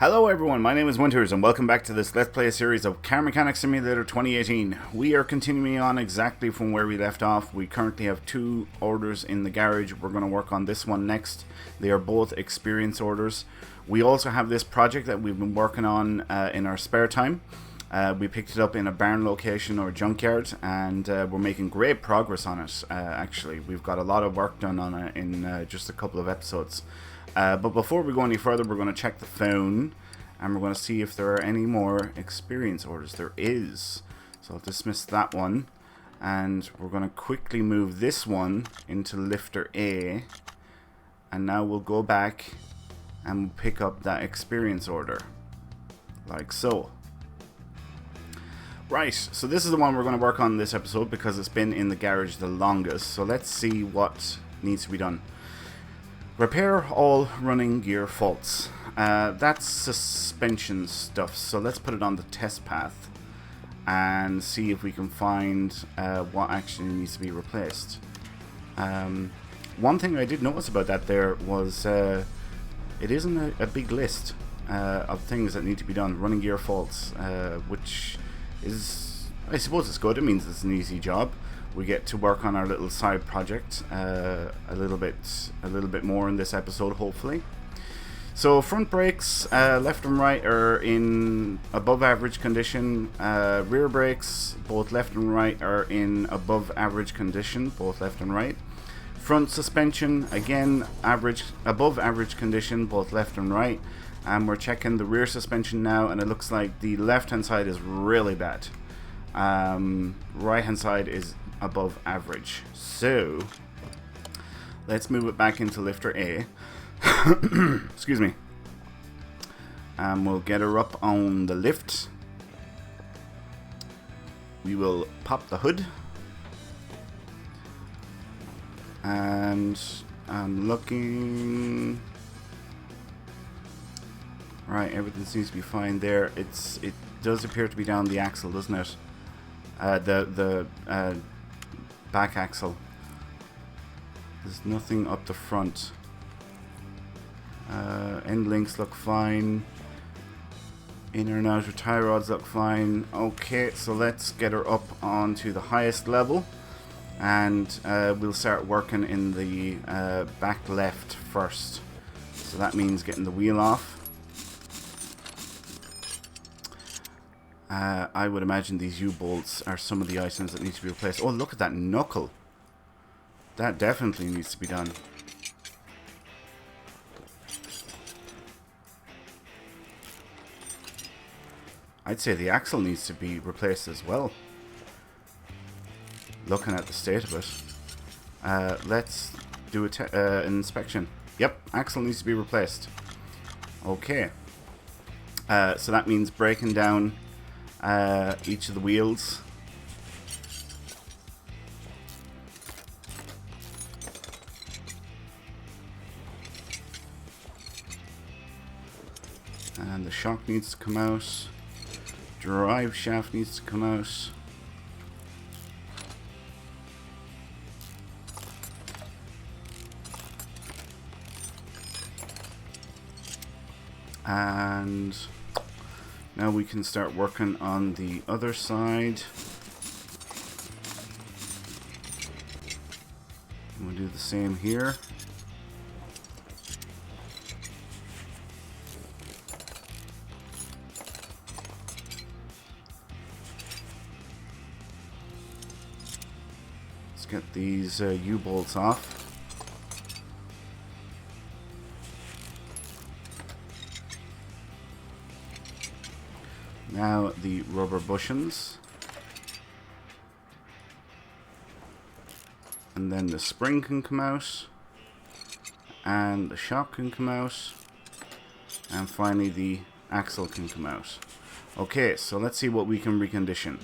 Hello everyone, my name is Winters and welcome back to this Let's Play series of Car Mechanic Simulator 2018. We are continuing on exactly from where we left off. We currently have two orders in the garage. We're going to work on this one next. They are both experience orders. We also have this project that we've been working on in our spare time. We picked it up in a barn location or junkyard and we're making great progress on it actually. We've got a lot of work done on it in just a couple of episodes. But before we go any further, we're going to check the phone and we're going to see if there are any more experience orders. There is. So I'll dismiss that one. And we're going to quickly move this one into lifter A. And now we'll go back and pick up that experience order. Like so. Right, so this is the one we're going to work on this episode because it's been in the garage the longest. So let's see what needs to be done. Repair all running gear faults. That's suspension stuff, so let's put it on the test path and see if we can find what actually needs to be replaced. One thing I did notice about that there was it isn't a big list of things that need to be done. Running gear faults, which is, I suppose it's good. It means it's an easy job. We get to work on our little side project a little bit more in this episode, hopefully. So front brakes, left and right, are in above average condition. Rear brakes, both left and right, are in above average condition, both left and right. Front suspension, again, above average condition, both left and right. And we're checking the rear suspension now, and it looks like the left hand side is really bad. Right hand side is above average. So let's move it back into lifter A. Excuse me. And we'll get her up on the lift. We will pop the hood. And I'm looking. Right, everything seems to be fine there. It does appear to be down the axle, doesn't it? The back axle. There's nothing up the front. End links look fine. Inner and outer tie rods look fine. Okay, so let's get her up onto the highest level, and we'll start working in the back left first. So that means getting the wheel off. I would imagine these U-bolts are some of the items that need to be replaced. Oh, look at that knuckle. That definitely needs to be done. I'd say the axle needs to be replaced as well. Looking at the state of it. Let's do an inspection. Yep, axle needs to be replaced. Okay. So that means breaking down each of the wheels. And the shock needs to come out. Drive shaft needs to come out. And now we can start working on the other side. We'll do the same here. Let's get these U-bolts off. Now the rubber bushings. And then the spring can come out. And the shock can come out. And finally the axle can come out. Okay, so let's see what we can recondition.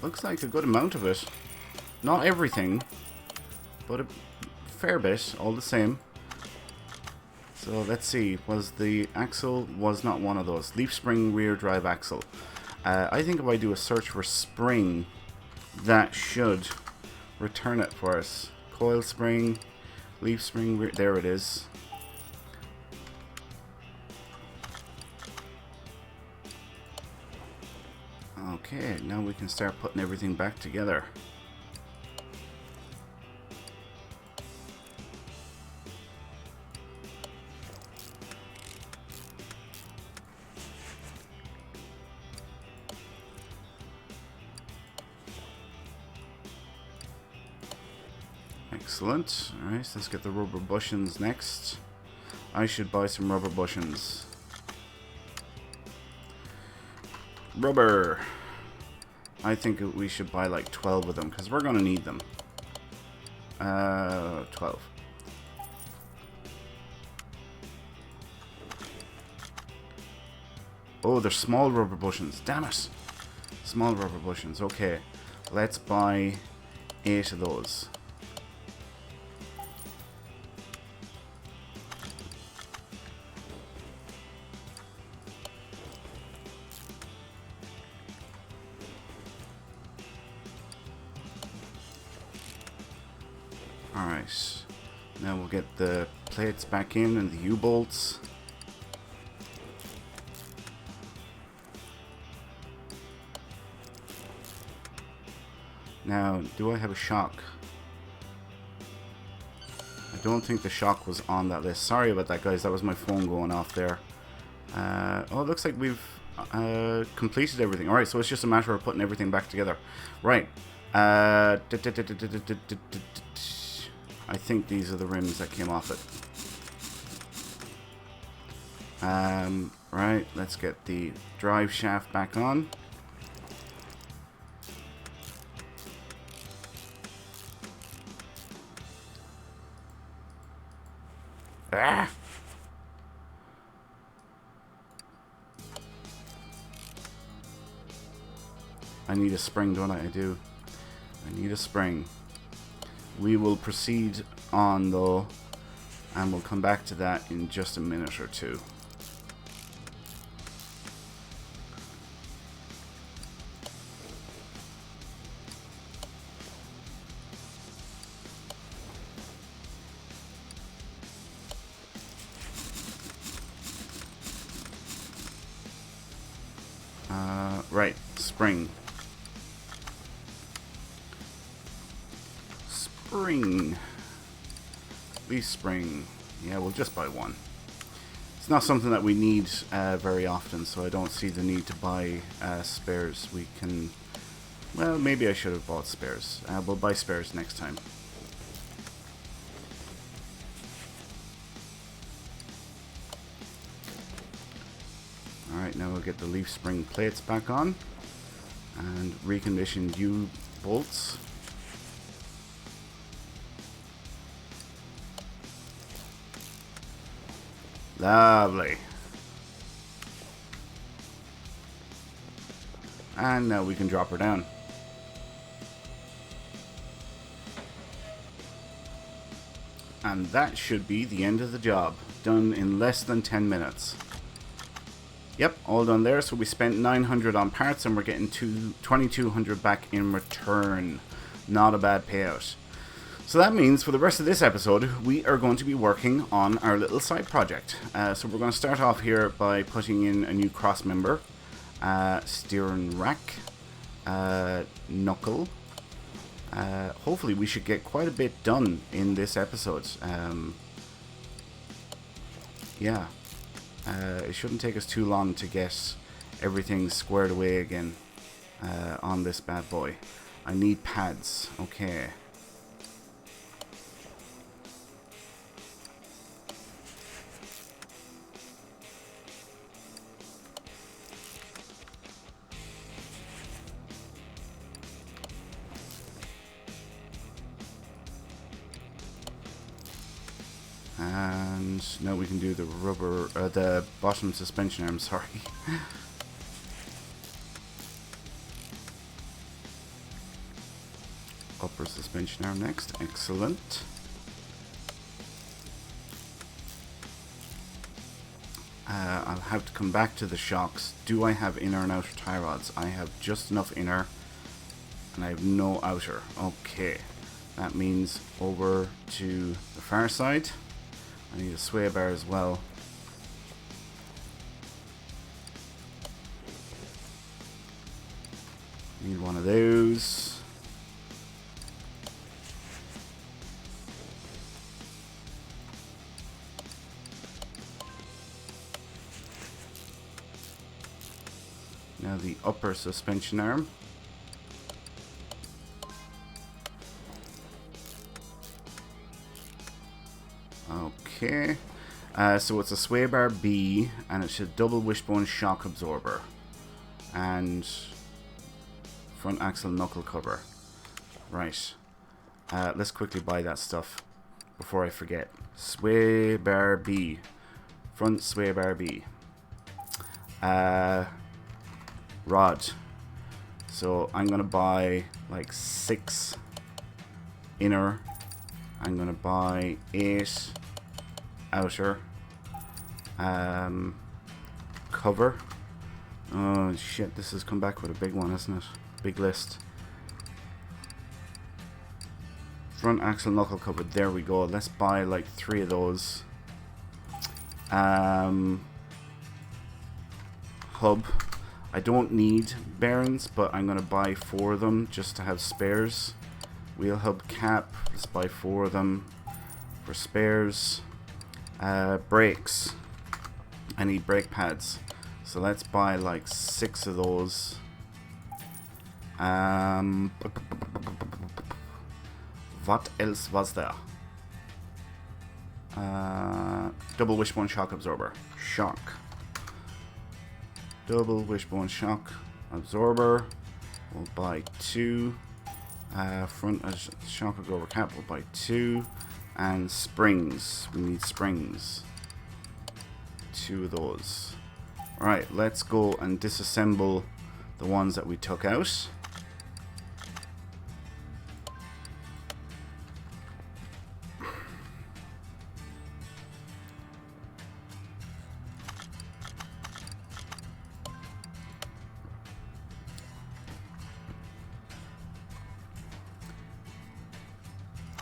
Looks like a good amount of it. Not everything, but a fair bit, all the same. So let's see, was the axle, was not one of those. Leaf spring rear drive axle. I think if I do a search for spring, that should return it for us. Coil spring, leaf spring, there it is. Okay, now we can start putting everything back together. Excellent. Alright, so let's get the rubber bushings next. I should buy some rubber bushings. Rubber. I think we should buy like 12 of them because we're going to need them. 12. Oh, they're small rubber bushings. Damn it. Small rubber bushings. Okay. Let's buy 8 of those. Alright, now we'll get the plates back in and the U-bolts. Now, do I have a shock? I don't think the shock was on that list. Sorry about that, guys. That was my phone going off there. Oh, it looks like we've completed everything. Alright, so it's just a matter of putting everything back together. Right. I think these are the rims that came off it. Right, let's get the drive shaft back on. Ah! I need a spring, don't I? I do. I need a spring. We will proceed on though, and we'll come back to that in just a minute or two. Right, spring. Leaf spring. Yeah, we'll just buy one. It's not something that we need very often, so I don't see the need to buy spares. We can... Well, maybe I should have bought spares. We'll buy spares next time. Alright, now we'll get the leaf spring plates back on. And reconditioned U-bolts. Lovely. And now we can drop her down. And that should be the end of the job. Done in less than 10 minutes. Yep, all done there. So we spent 900 on parts and we're getting 2200 back in return. Not a bad payout. So that means for the rest of this episode, we are going to be working on our little side project. So we're going to start off here by putting in a new cross member, steering rack, knuckle. Hopefully we should get quite a bit done in this episode. Yeah, it shouldn't take us too long to get everything squared away again on this bad boy. I need pads. Okay. And now we can do the rubber, the bottom suspension arm, sorry. Upper suspension arm next, excellent. I'll have to come back to the shocks. Do I have inner and outer tie rods? I have just enough inner, and I have no outer. Okay. That means over to the far side. I need a sway bar as well. Need one of those. Now the upper suspension arm. Okay. So it's a sway bar B, and it's a double wishbone shock absorber. And front axle knuckle cover. Right. Let's quickly buy that stuff before I forget. Sway bar B. Front sway bar B. Rod. So I'm gonna buy like 6 inner. I'm gonna buy 8 outer. Cover. Oh shit, this has come back with a big one, isn't it? Big list. Front axle knuckle cover, there we go. Let's buy like 3 of those. Hub. I don't need bearings, but I'm gonna buy 4 of them just to have spares. Wheel hub cap, let's buy 4 of them for spares. Brakes. I need brake pads. So let's buy like 6 of those. What else was there? Double wishbone shock absorber. Shock. Double wishbone shock absorber. We'll buy 2. Front shock absorber cap. We'll buy 2. And springs. We need springs. 2 of those. Alright, let's go and disassemble the ones that we took out.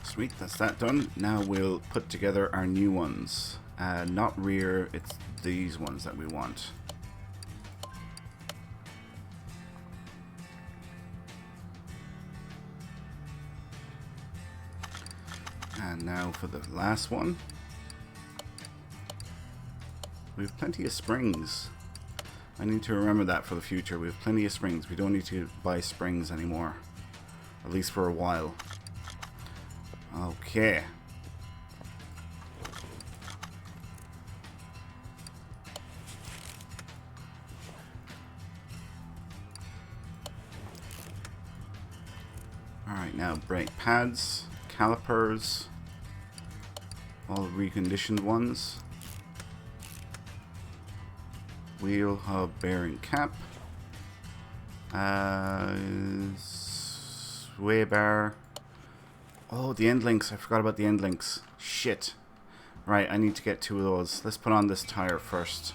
Sweet, that's that done. Now we'll put together our new ones. Not rear, it's these ones that we want. And now for the last one. We have plenty of springs. I need to remember that for the future. We have plenty of springs. We don't need to buy springs anymore. At least for a while. Okay. Alright, now brake pads, calipers, all reconditioned ones. Wheel hub bearing cap. Sway bar. Oh, the end links. I forgot about the end links. Shit. Right, I need to get 2 of those. Let's put on this tire first.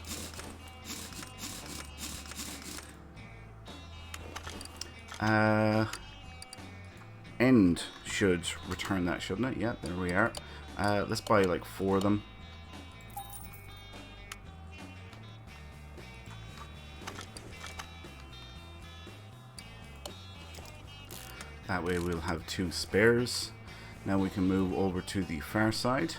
End should return that, shouldn't it? Yeah, there we are. Let's buy like 4 of them. That way we'll have 2 spares. Now we can move over to the far side.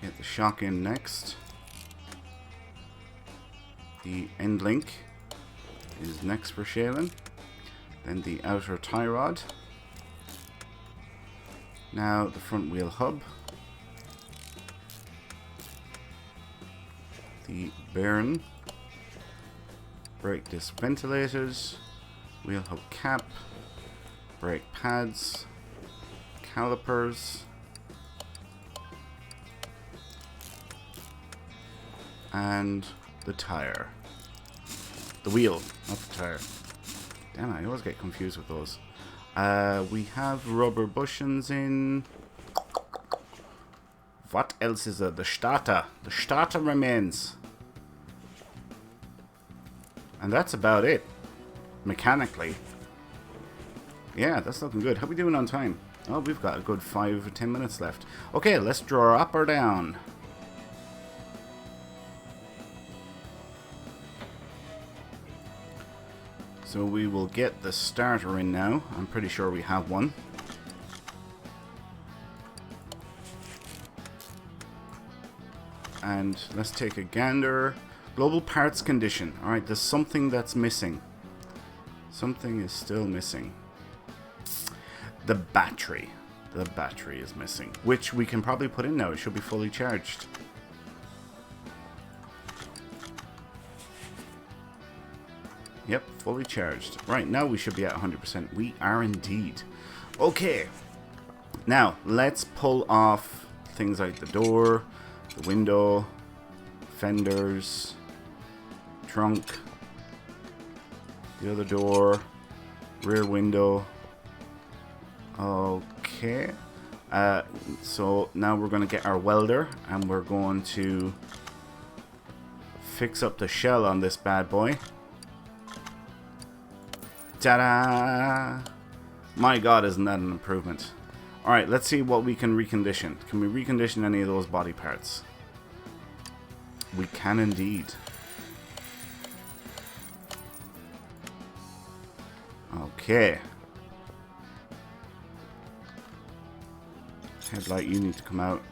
Get the shock in next. The end link is next for Shaylin. Then the outer tie rod. Now the front wheel hub. The bearing. Brake disc ventilators. Wheel hub cap. Brake pads. Calipers. And the tire. The wheel, not the tire. Damn, I always get confused with those. We have rubber bushings in. What else is there? The starter. The starter remains. And that's about it. mechanically. Yeah, that's looking good. How are we doing on time? Oh, we've got a good 5 or 10 minutes left. Okay, let's draw up or down. So we will get the starter in now. I'm pretty sure we have one. And let's take a gander. Global parts condition. Alright, there's something that's missing. Something is still missing. The battery. The battery is missing. Which we can probably put in now. It should be fully charged. Yep, fully charged. Right, now we should be at 100%. We are indeed. Okay. Now, let's pull off things like the door, the window, fenders, trunk, the other door, rear window. Okay. So now we're going to get our welder and we're going to fix up the shell on this bad boy. Ta-da! My god, isn't that an improvement? Alright, let's see what we can recondition. Can we recondition any of those body parts? We can indeed. Okay. Headlight, you need to come out.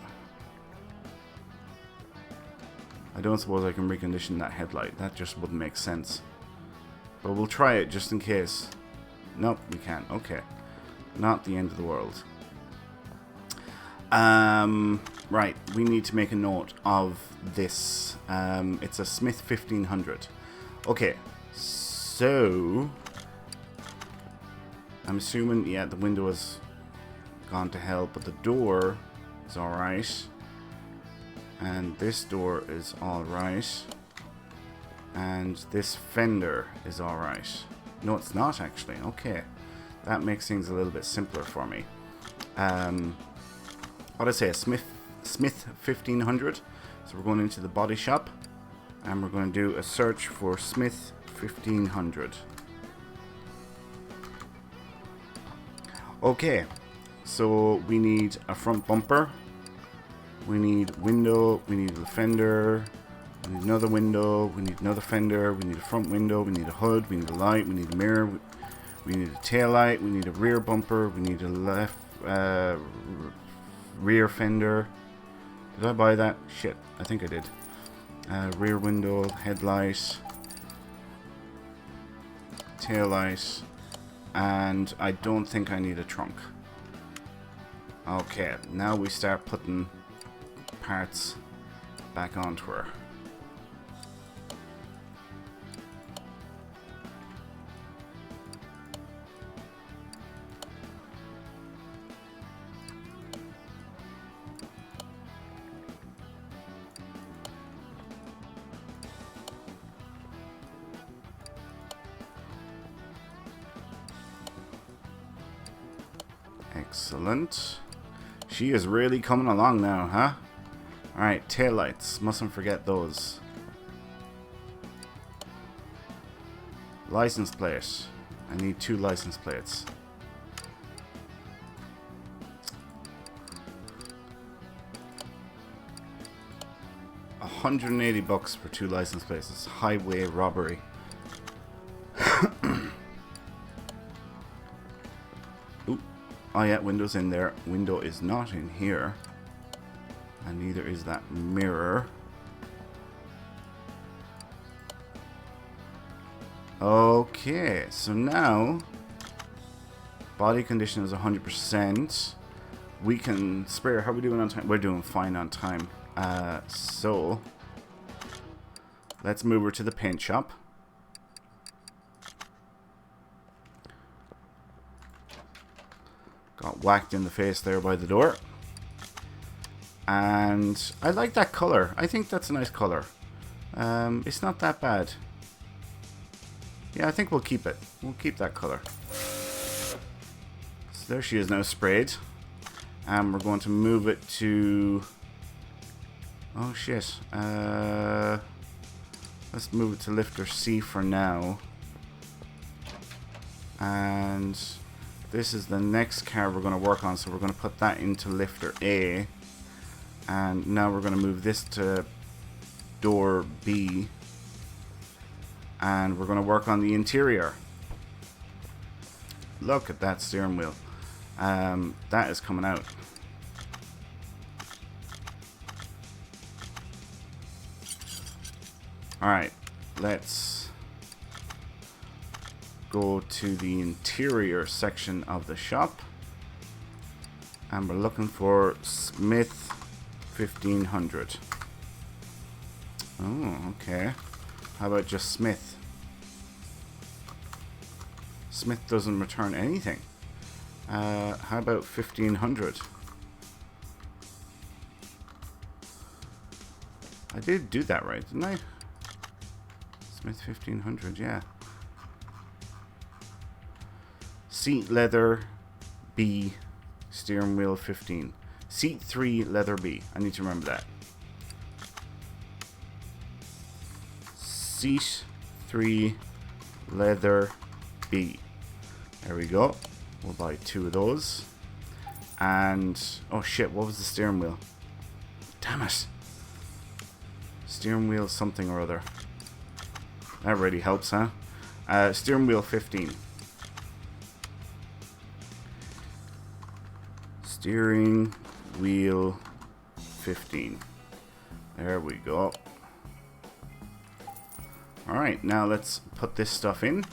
I don't suppose I can recondition that headlight. That just wouldn't make sense. But we'll try it just in case. Nope, we can't. Okay. Not the end of the world. Right, we need to make a note of this. It's a Smith 1500. Okay, so I'm assuming, yeah, the window has gone to hell, but the door is alright. And this door is alright. And this fender is alright. No, it's not actually. Okay. That makes things a little bit simpler for me. What did I say? A Smith 1500. So we're going into the body shop. And we're going to do a search for Smith 1500. Okay. So we need a front bumper. We need window. We need the fender. We need another window, we need another fender, we need a front window, we need a hood, we need a light, we need a mirror, we need a tail light, we need a rear bumper, we need a left rear fender. Did I buy that? Shit, I think I did. Rear window, headlight, tail light, and I don't think I need a trunk. Okay, now we start putting parts back onto her. Excellent. She is really coming along now, huh? Alright, taillights. Mustn't forget those. License plate. I need 2 license plates. $180 for 2 license plates. It's highway robbery. Oh yeah, window's in there. Window is not in here. And neither is that mirror. Okay, so now body condition is 100%. We can spare. How are we doing on time? We're doing fine on time. So let's move her to the paint shop. Got whacked in the face there by the door. And I like that color. I think that's a nice color. It's not that bad. Yeah, I think we'll keep it. We'll keep that color. So there she is now sprayed. And we're going to move it to... Oh shit. Let's move it to lifter C for now. And this is the next car we're going to work on, so we're going to put that into lifter A. And now we're going to move this to door B. And we're going to work on the interior. Look at that steering wheel. That is coming out. Alright, let's go to the interior section of the shop. And we're looking for Smith 1500. Oh, okay. How about just Smith? Smith doesn't return anything. How about 1500? I did do that right, didn't I? Smith 1500, yeah. Seat leather B, steering wheel 15. Seat 3 leather B. I need to remember that. Seat 3 leather B. There we go. We'll buy 2 of those. And oh shit, what was the steering wheel? Damn it. Steering wheel something or other. That really helps, huh? Steering wheel 15. Steering wheel 15. There we go. Alright, now let's put this stuff in.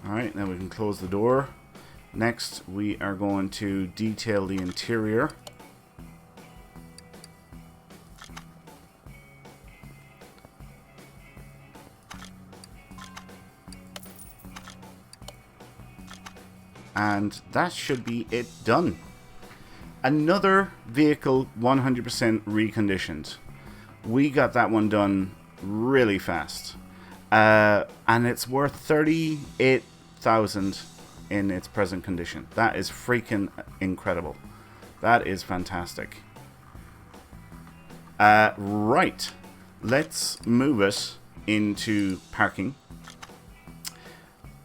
Alright, now we can close the door. Next, we are going to detail the interior. And that should be it done. Another vehicle 100% reconditioned. We got that one done really fast. And it's worth 38,000 in its present condition. That is freaking incredible. That is fantastic. Right. Let's move it into parking.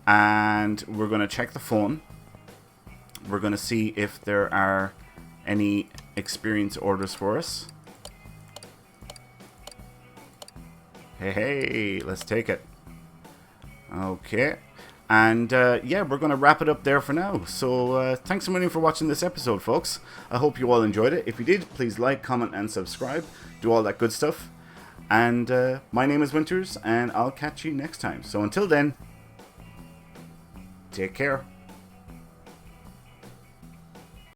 And we're going to check the phone. We're going to see if there are any experience orders for us. Hey, let's take it. Okay. And yeah, we're going to wrap it up there for now. So thanks a million for watching this episode, folks. I hope you all enjoyed it. If you did, please like, comment, and subscribe. Do all that good stuff. And my name is Winters, and I'll catch you next time. So until then, take care.